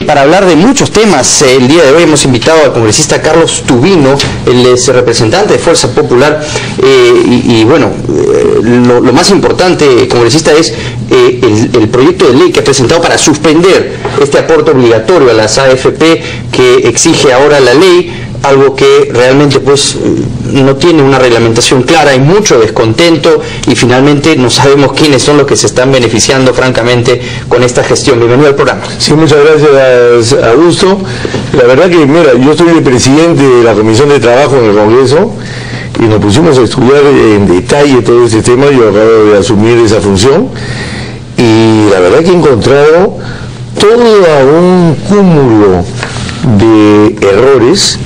Para hablar de muchos temas, el día de hoy hemos invitado al congresista Carlos Tubino, él es representante de Fuerza Popular, bueno, lo más importante, congresista, es el proyecto de ley que ha presentado para suspender este aporte obligatorio a las AFP que exige ahora la ley, algo que realmente pues no tiene una reglamentación clara, hay mucho descontento y finalmente no sabemos quiénes son los que se están beneficiando francamente con esta gestión. Bienvenido al programa. Sí, muchas gracias, Augusto. La verdad que, mira, yo soy el presidente de la Comisión de Trabajo en el Congreso y nos pusimos a estudiar en detalle todo este tema. Yo acabo de asumir esa función y la verdad que he encontrado todo un cúmulo de errores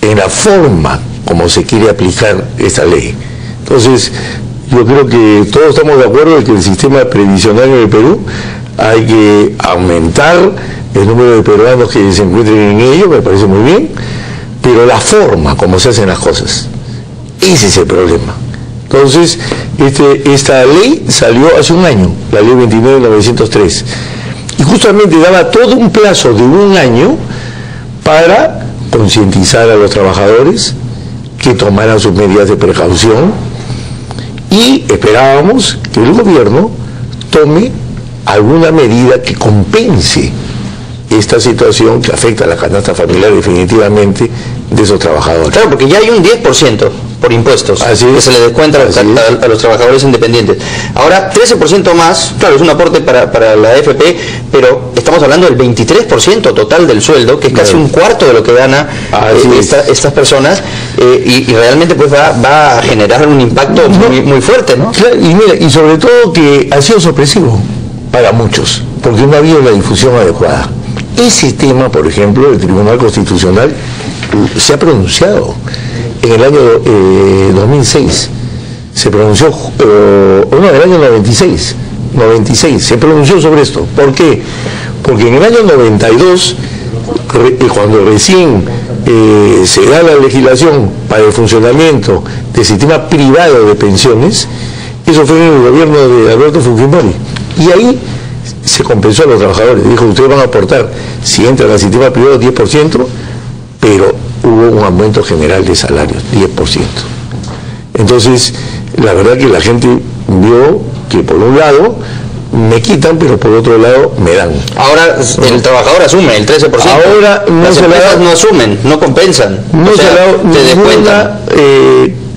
en la forma como se quiere aplicar esta ley. Entonces, yo creo que todos estamos de acuerdo en que el sistema previsionario de Perú hay que aumentar el número de peruanos que se encuentren en ello, me parece muy bien, pero la forma como se hacen las cosas, ese es el problema. Entonces, esta ley salió hace un año, la ley 29.903, y justamente daba todo un plazo de un año para concientizar a los trabajadores, que tomaran sus medidas de precaución, y esperábamos que el gobierno tome alguna medida que compense esta situación que afecta a la canasta familiar definitivamente de esos trabajadores. Claro, porque ya hay un 10% por impuestos que se le descuenta a los trabajadores independientes. Ahora, 13% más, claro, es un aporte para la AFP, pero estamos hablando del 23% total del sueldo, que es casi un cuarto de lo que gana estas personas, y realmente pues va a generar un impacto muy fuerte, ¿no? Claro, y mira, y sobre todo que ha sido sorpresivo para muchos, porque no ha habido la difusión adecuada. Ese tema, por ejemplo, el Tribunal Constitucional se ha pronunciado en el año 2006, se pronunció, en el año 96, se pronunció sobre esto. ¿Por qué? Porque en el año 92, cuando recién se da la legislación para el funcionamiento del sistema privado de pensiones, eso fue en el gobierno de Alberto Fujimori, y ahí se compensó a los trabajadores, dijo, ustedes van a aportar, si entran al sistema privado, 10%, pero hubo un aumento general de salarios, 10%. Entonces, la verdad que la gente vio que por un lado me quitan, pero por otro lado me dan. Ahora el trabajador asume el 13%. Ahora no las empresas no asumen, no compensan. No se da ninguna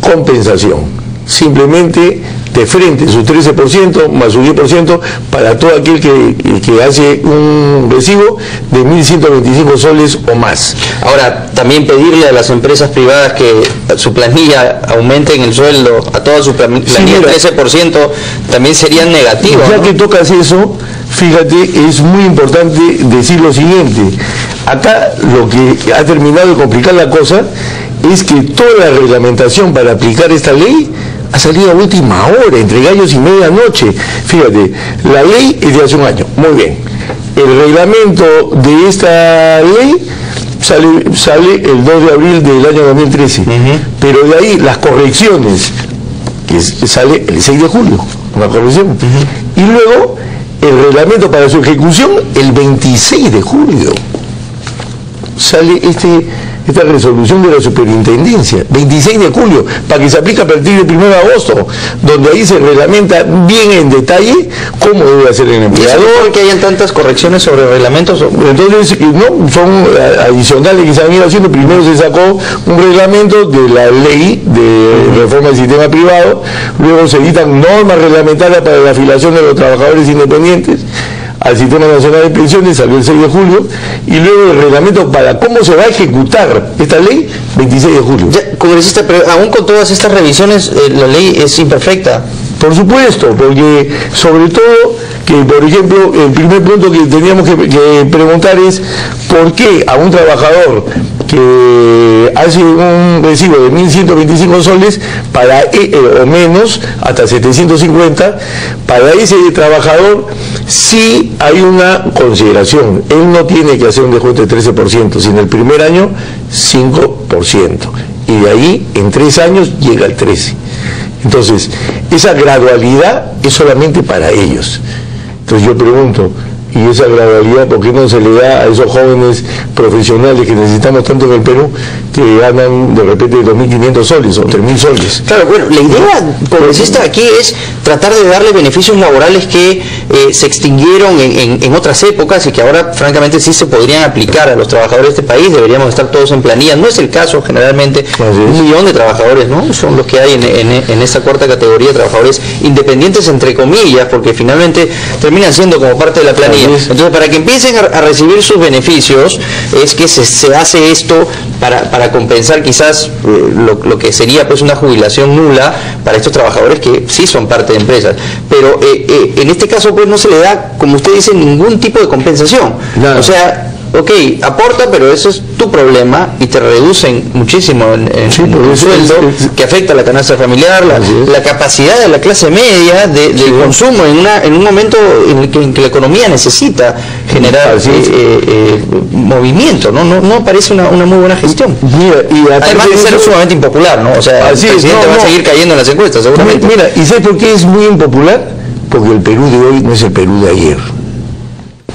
compensación. Simplemente de frente su 13% más su 10% para todo aquel que hace un recibo de 1.125 soles o más. Ahora, también pedirle a las empresas privadas que su planilla aumente en el sueldo, a toda su planilla, 13%, también sería negativo. Ya que tocas eso, fíjate, es muy importante decir lo siguiente. Acá lo que ha terminado de complicar la cosa es que toda la reglamentación para aplicar esta ley ha salido a última hora, entre gallos y medianoche. Fíjate, la ley es de hace un año, muy bien. El reglamento de esta ley sale el 2 de abril del año 2013, pero de ahí las correcciones, que sale el 6 de julio, una corrección, y luego el reglamento para su ejecución el 26 de julio. Sale esta resolución de la superintendencia, 26 de julio, para que se aplique a partir del 1 de agosto, donde ahí se reglamenta bien en detalle cómo debe hacer el empleador. ¿Y por qué hayan tantas correcciones sobre reglamentos? Entonces, no, son adicionales que se han ido haciendo. Primero se sacó un reglamento de la ley de reforma del sistema privado, luego se editan normas reglamentarias para la afiliación de los trabajadores independientes al Sistema Nacional de Pensiones, salió el 6 de julio, y luego el reglamento para cómo se va a ejecutar esta ley, 26 de julio. Ya, congresista, pero aún con todas estas revisiones, la ley es imperfecta. Por supuesto, porque sobre todo, que por ejemplo, el primer punto que teníamos que preguntar es, ¿por qué a un trabajador que hace un recibo de 1.125 soles o menos, hasta 750, para ese trabajador sí hay una consideración? Él no tiene que hacer un descuento de 13%, sino el primer año 5%, y de ahí en 3 años llega al 13%. Entonces, esa gradualidad es solamente para ellos. Entonces yo pregunto, y esa gradualidad, ¿por qué no se le da a esos jóvenes profesionales que necesitamos tanto en el Perú, que ganan de repente 2.500 soles o 3.000 soles? Claro, bueno, la idea congresista aquí es tratar de darle beneficios laborales que se extinguieron en otras épocas y que ahora francamente sí se podrían aplicar a los trabajadores de este país. Deberíamos estar todos en planilla. No es el caso generalmente. 1 millón de trabajadores, ¿no? Son los que hay en esta cuarta categoría de trabajadores independientes, entre comillas, porque finalmente terminan siendo como parte de la planilla. Entonces, para que empiecen a recibir sus beneficios, es que se hace esto para compensar quizás lo que sería pues una jubilación nula para estos trabajadores que sí son parte de empresas. Pero en este caso pues no se le da, como usted dice, ningún tipo de compensación. Nada. O sea, ok, aporta, pero eso es tu problema y te reducen muchísimo en el sueldo, que afecta a la canasta familiar, la capacidad de la clase media de consumo en un momento en que la economía necesita generar movimiento, ¿no? Parece una muy buena gestión. Mira, y además de ser sumamente impopular, ¿no? O sea, el presidente va a seguir cayendo en las encuestas, seguramente. Mira, ¿y sabes por qué es muy impopular? Porque el Perú de hoy no es el Perú de ayer.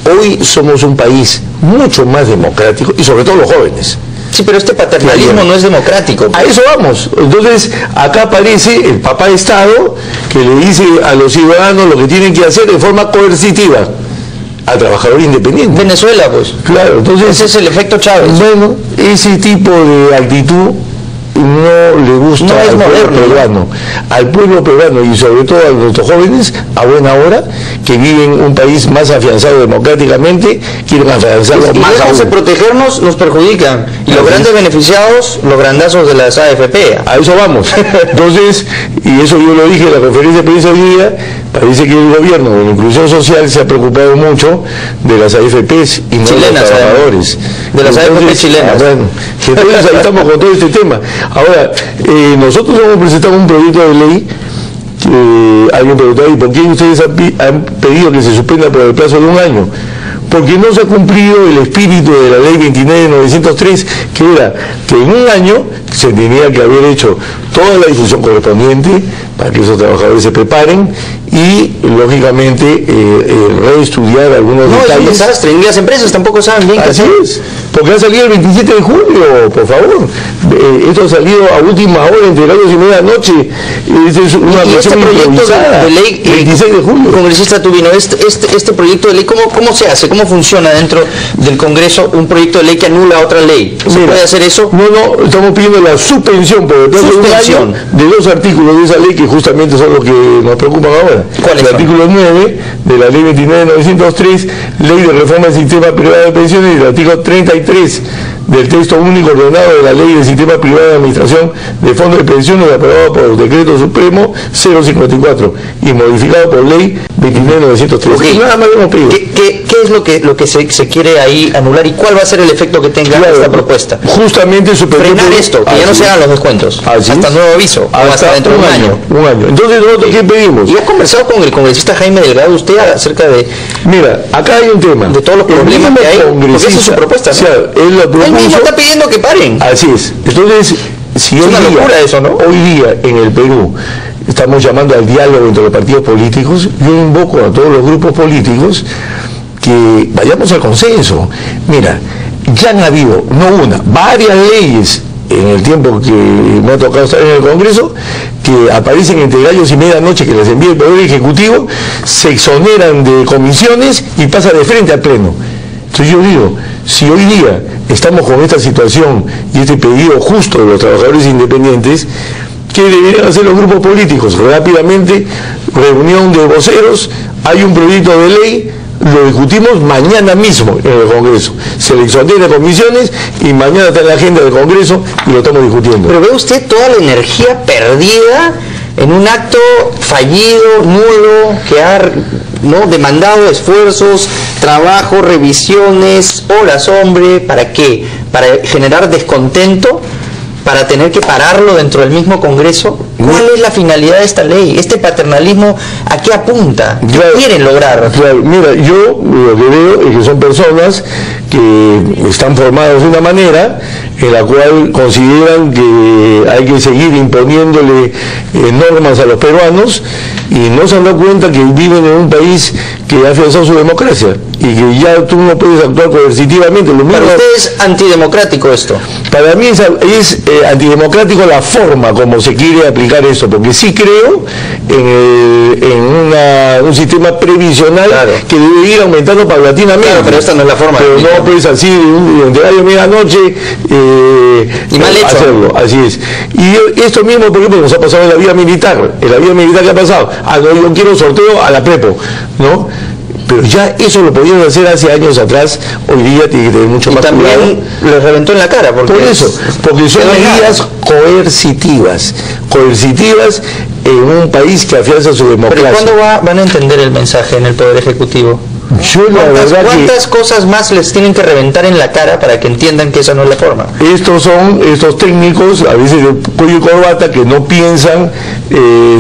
Hoy somos un país mucho más democrático y sobre todo los jóvenes. Sí, pero este paternalismo no es democrático. A eso vamos. Entonces, acá aparece el papá Estado que le dice a los ciudadanos lo que tienen que hacer de forma coercitiva al trabajador independiente. Venezuela, pues. Claro, entonces... Ese es el efecto Chávez. Bueno, ese tipo de actitud no le gusta al pueblo peruano. Al pueblo peruano y sobre todo a nuestros jóvenes, a buena hora, que viven un país más afianzado democráticamente, quieren afianzarlo más aún. De protegernos nos perjudican. Y los grandes beneficiados, los grandazos de las AFP. A eso vamos. Entonces, y eso yo lo dije en la conferencia de prensa hoy día, parece que el gobierno de la inclusión social se ha preocupado mucho de las AFPs y no chilenas, de los trabajadores. De las AFP chilenas. Bueno, entonces ahí estamos con todo este tema. Ahora, nosotros hemos presentado un proyecto de ley. Alguien preguntó, ¿y por qué ustedes han pedido que se suspenda por el plazo de 1 año? Porque no se ha cumplido el espíritu de la ley 29 de 903, que era que en 1 año se tenía que haber hecho toda la difusión correspondiente para que esos trabajadores se preparen y, lógicamente, reestudiar algunos detalles. No, es un desastre, y las empresas tampoco saben bien qué hacer. Así es, porque ha salido el 27 de julio, por favor. Esto ha salido a última hora, entre las 2:30 de la noche. Es una este proyecto de ley, 26 de julio. Congresista Tubino, este proyecto de ley, ¿cómo se hace? ¿Cómo funciona dentro del Congreso un proyecto de ley que anula otra ley? ¿Se puede hacer eso? No, estamos pidiendo la suspensión por el plazo de 1 año de 2 artículos de esa ley que justamente son los que nos preocupan ahora. ¿Cuáles son? El artículo 9 de la ley 29 de 903, ley de reforma del sistema privado de pensiones, y el artículo 33 del texto único ordenado de la ley del sistema privado de administración de fondos de pensiones aprobado por el decreto supremo 054 y modificado por ley 29.903. Okay. Nada más hemos pedido. ¿Qué es lo que se quiere ahí anular y cuál va a ser el efecto que tenga esta propuesta? Justamente frenar esto, que ya no se hagan los descuentos, hasta nuevo aviso, hasta dentro de 1 año. 1 año. Entonces, ¿nosotros qué pedimos? ¿Y ha conversado con el congresista Jaime Delgado usted acerca de... Mira, acá hay un tema. De todos los problemas que hay, porque esa es su propuesta, ¿no? O sea, él mismo está pidiendo que paren. Así es. Entonces, si es una locura eso, ¿no? Hoy día en el Perú estamos llamando al diálogo entre los partidos políticos, yo invoco a todos los grupos políticos que vayamos al consenso. Mira, ya han habido, no una, varias leyes en el tiempo que me ha tocado estar en el Congreso, que aparecen entre gallos y medianoche, que les envía el Poder Ejecutivo, se exoneran de comisiones y pasa de frente al Pleno. Entonces yo digo, si hoy día estamos con esta situación y este pedido justo de los trabajadores independientes, ¿qué deberían hacer los grupos políticos? Rápidamente, reunión de voceros, hay un proyecto de ley, lo discutimos mañana mismo en el Congreso. Se le exonera comisiones y mañana está en la agenda del Congreso y lo estamos discutiendo. Pero ve usted toda la energía perdida en un acto fallido, nulo, que ha demandado esfuerzos, trabajo, revisiones, horas, hombre, ¿para qué? ¿Para generar descontento? ¿Para tener que pararlo dentro del mismo Congreso? ¿Cuál es la finalidad de esta ley? ¿Este paternalismo a qué apunta? ¿Qué quieren lograr? Claro, mira, yo lo que veo es que son personas que están formadas de una manera en la cual consideran que hay que seguir imponiéndole normas a los peruanos y no se han dado cuenta que viven en un país que ha afianzado su democracia y que ya tú no puedes actuar coercitivamente. ¿Para usted es antidemocrático esto? Para mí es antidemocrático la forma como se quiere aplicar esto, porque sí creo en un sistema previsional, claro, que debe ir aumentando paulatinamente. Claro, pero esta no es la forma. Pero no puedes así de horario medianoche y mal hecho hacerlo, así es. Y esto mismo, por ejemplo, nos ha pasado en la vida militar. En la vida militar, ¿qué ha pasado? No, yo quiero sorteo a la prepo, ¿no? Pero ya eso lo podían hacer hace años atrás, hoy día tiene que tener mucho más cuidado. Y también les reventó en la cara. Porque por eso, porque son medidas coercitivas en un país que afianza su democracia. ¿Pero cuándo van a entender el mensaje en el Poder Ejecutivo? ¿Cuántas cosas más les tienen que reventar en la cara para que entiendan que esa no es la forma? Estos técnicos, a veces de cuello y corbata, que no piensan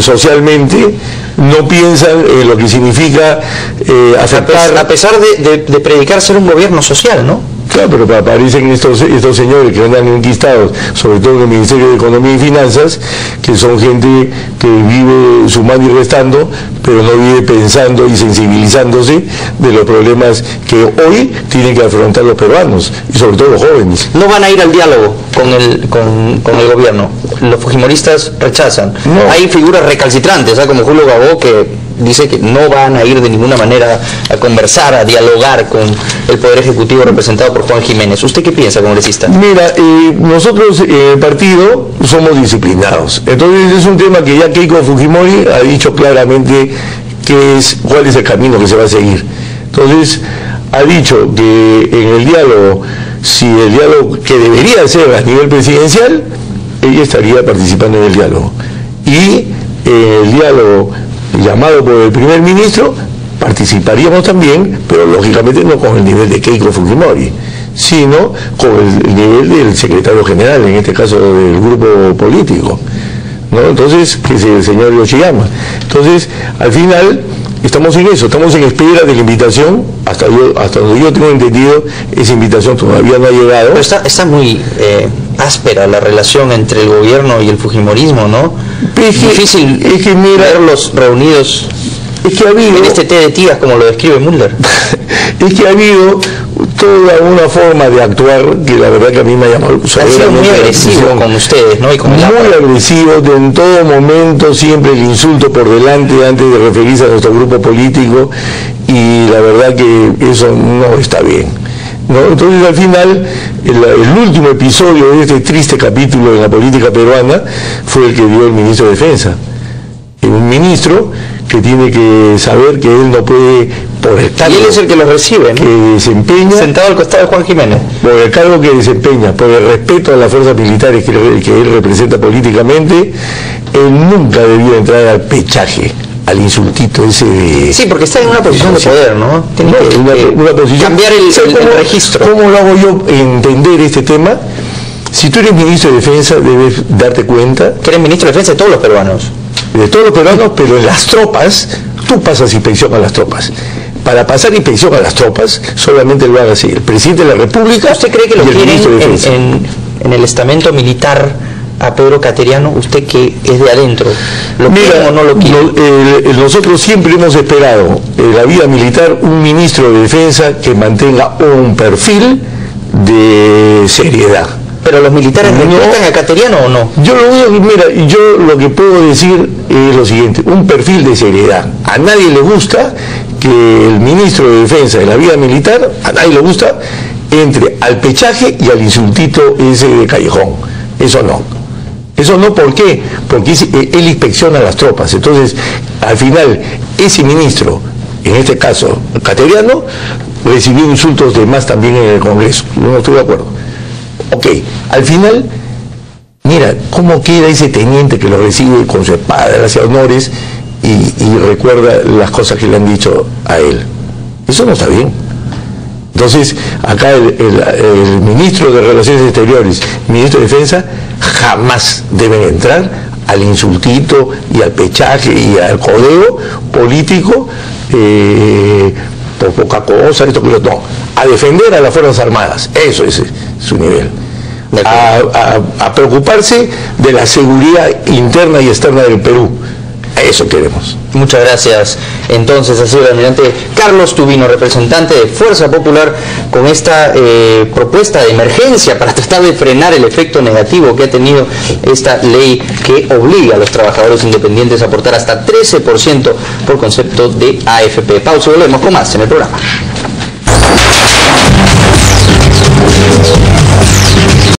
socialmente, no piensan en lo que significa afectar... A pesar de predicar ser un gobierno social, ¿no? Claro, pero aparecen estos señores que andan enquistados, sobre todo en el Ministerio de Economía y Finanzas, que son gente que vive sumando y restando, pero no vive pensando y sensibilizándose de los problemas que hoy tienen que afrontar los peruanos, y sobre todo los jóvenes. No van a ir al diálogo con el gobierno. Los fujimoristas rechazan. No. Hay figuras recalcitrantes, como Julio Gabó, que dice que no van a ir de ninguna manera a conversar, a dialogar con el Poder Ejecutivo representado por Juan Jiménez. ¿Usted qué piensa, congresista? Mira, nosotros en el partido somos disciplinados. Entonces es un tema que ya Keiko Fujimori ha dicho claramente cuál es el camino que se va a seguir. Entonces ha dicho que en el diálogo, si el diálogo que debería ser a nivel presidencial, ella estaría participando en el diálogo. Y el diálogo llamado por el primer ministro, participaríamos también, pero lógicamente no con el nivel de Keiko Fujimori, sino con el nivel del secretario general, en este caso del grupo político, ¿no? Entonces, que es el señor Yoshiyama. Entonces, al final, estamos en eso, estamos en espera de la invitación, hasta donde yo tengo entendido, esa invitación todavía no ha llegado. Pero está muy áspera la relación entre el gobierno y el fujimorismo, ¿no? Es difícil verlos reunidos en este té de tías, como lo describe Müller. Es que ha habido toda una forma de actuar que la verdad que a mí me ha llamado. Ha sido muy agresivo con ustedes, ¿no? Y con muy agresivo, en todo momento, siempre el insulto por delante antes de referirse a nuestro grupo político, y la verdad que eso no está bien, ¿no? Entonces, al final, el último episodio de este triste capítulo en la política peruana fue el que dio el ministro de Defensa. Un ministro que tiene que saber que él no puede, por el cargo, y él es el que lo recibe, ¿no? Que desempeña, sentado al costado de Juan Jiménez, por el cargo que desempeña, por el respeto a las fuerzas militares que él representa políticamente, él nunca debía entrar al pechaje, al insultito ese de... Sí, porque está en una posición de poder, ¿no? Tiene que una posición, cambiar el registro. ¿Cómo lo hago yo entender este tema? Si tú eres ministro de Defensa, debes darte cuenta... Que eres ministro de Defensa de todos los peruanos. De todos los peruanos, pero en las tropas, tú pasas inspección a las tropas. Para pasar inspección a las tropas, solamente lo haga así el presidente de la República. ¿Usted cree que lo quieren en el estamento militar a Pedro Cateriano? ¿Usted que es de adentro, lo quieren o no lo quieren? Nosotros siempre hemos esperado en la vida militar un ministro de Defensa que mantenga un perfil de seriedad. ¿Pero los militares respetan a Cateriano o no? Yo lo que puedo decir es lo siguiente: un perfil de seriedad. A nadie le gusta que el ministro de Defensa de la vida militar, a nadie le gusta, entre al pechaje y al insultito ese de callejón. Eso no, ¿por qué? Porque él inspecciona las tropas. Entonces, al final, ese ministro, en este caso, Cateriano, recibió insultos de más también en el Congreso. Yo no estoy de acuerdo. Ok, al final, mira cómo queda ese teniente que lo recibe con su espada, le hace honores y recuerda las cosas que le han dicho a él. Eso no está bien. Entonces, acá el ministro de Relaciones Exteriores, ministro de Defensa, jamás deben entrar al insultito y al pechaje y al codeo político por poca cosa, esto que no, a defender a las Fuerzas Armadas, eso es su nivel. A preocuparse de la seguridad interna y externa del Perú. Eso queremos. Muchas gracias. Entonces ha sido el almirante Carlos Tubino, representante de Fuerza Popular, con esta propuesta de emergencia para tratar de frenar el efecto negativo que ha tenido esta ley que obliga a los trabajadores independientes a aportar hasta 13% por concepto de AFP. Pausa y volvemos con más en el programa.